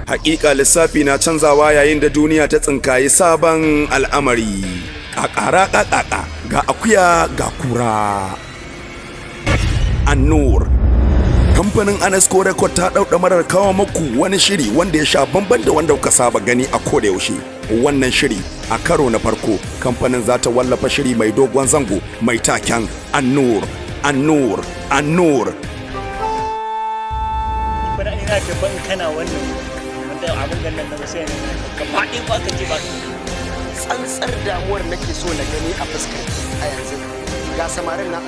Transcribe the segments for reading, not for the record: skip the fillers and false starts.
Hakika lissafi na canzawa yayin da duniya ta tsinkayi sabon al'amari. Kakara kakaka ga akuya ga kura. Annur. Kamfanin Anasco Record ta ɗauɗa marar kawo muku wani shiri wanda ya sha bamban da wanda kuka saba gani a koda yaushe. Wannan shiri a karo na farko kamfanin za ta wallafa shiri mai dogon zango mai taken Annur. Bana ina gaban kana wannan wanda abin gannan da sai ka faɗi ba ka ji ba. Tsantsar damuwar nake so na gani a fuskar a yanzu. Ga samarin na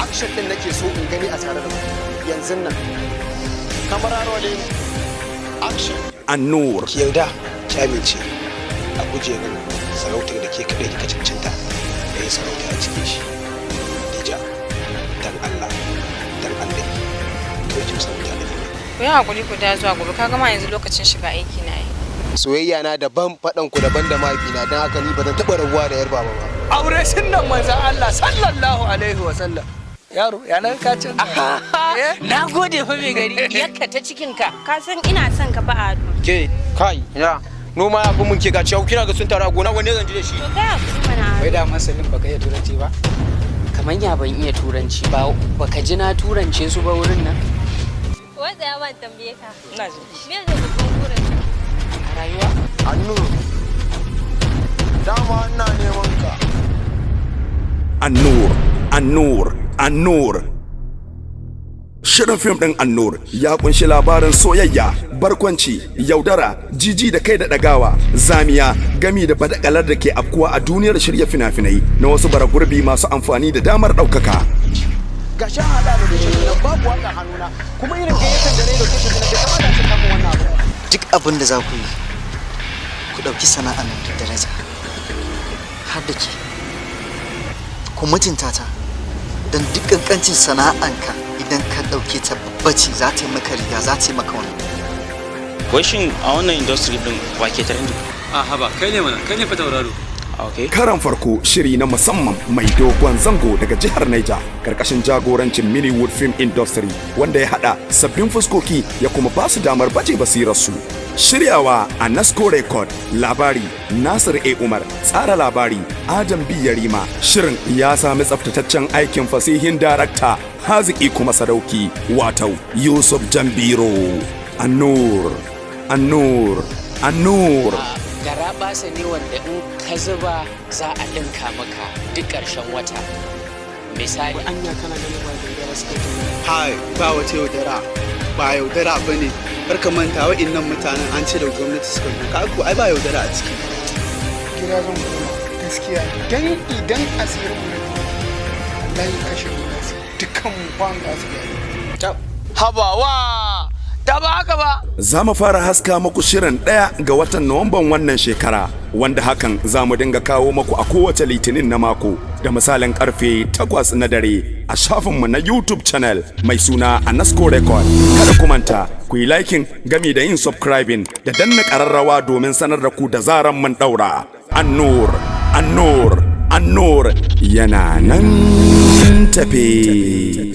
action din nake so in gani a tare da yanzu nan. Kamar rolling action. Annur. Ki yarda ki amince a kujerar sarautar da ke kaɗai kika cancanta da ya sarauta a cikin shi. Dija, dan Allah, to ki sarauta da ni. Ku yi hakuri ku da zuwa gobe, kaga ma yanzu lokacin shiga aiki na yi. Soyayya na daban, faɗan ku daban da mahaifina, don haka ni ba zan taɓa rabuwa da yar baba ba. Aure sunnan manzon Allah sallallahu alaihi wa sallam. Yaro, yanar ka can. Na gode fa mai gari, yakka ta cikin ka. Ka san ina son ka ba ado. Ke, kai, ina. Noma ya fi mun ke gaciya, kina ga sun tara a gona wanne zan ji da shi. To kai hakuri mana. Wai da masalin baka iya turanci ba? Kaman ya ban iya turanci ba, baka ji na turance su ba wurin nan. Wanda ya ban tambaye ka. Ina ji. Me ne babban burin ka a rayuwa? Annur. Dama ina neman ka. Annur. Shirin fim ɗin Annur ya kunshi labarin soyayya, barkwanci, yaudara, jiji da kai da ɗagawa, zamiya, gami da badakalar da ke afkuwa a duniyar shirya fina-finai na wasu baragurbi masu amfani da damar ɗaukaka. Gashin hada da dashen nan babu waka hannuna kuma irin gayyatar da na yi location da kamata ta kama wannan abu. Duk abin da za ku yi ku ɗauki sana'a nan da daraja har da ke ku mutunta ta don duk ƙanƙancin sana'anka idan ka ɗauke ta babba ce za ta yi maka riga za ta yi maka wani. Wai shin a wannan industry din wake ta inda? A haba kai ne mana kai ne fa tauraro. Karan farko shiri na musamman mai dogon zango daga jihar Niger karkashin jagorancin Milliwood Film Industry wanda ya hada sabbin fuskoki ya kuma ba su damar baje basirarsu. Shiryawa Anasco Record, labari Nasir A. Umar, tsara labari Adam B. Yarima. Shirin ya sami tsaftataccen aikin fasihin darakta haziki kuma sadauki wato Yusuf Jambiro. Annur. Gara basa ne wanda in ka zuba za a ɗinka maka duk ƙarshen wata. Misali. Anya kana ganin ba yaudara suka yi. Hai, ba wata yaudara. Ba yaudara ba ne. Karka manta wa'innan mutanen an ce da gwamnati suka zo. Ka ko ai ba yaudara a ciki. Gida zan koma gaskiya dan idan asirin mu Allah ya kashe mu dukkan mu ba mu asiri. Habawa! Da ba haka ba. Za mu fara haska muku shirin 1 ga watan Nuwamban wannan shekara, wanda hakan za mu dinga kawo muku a kowace litinin na mako da misalin karfe 8 na dare a shafinmu na YouTube channel mai suna Anasco Record. Kada ku manta ku yi liking gami da yin subscribing da danna ƙararrawa domin sanar da ku da zaran mun daura. Annur yana nan tafe.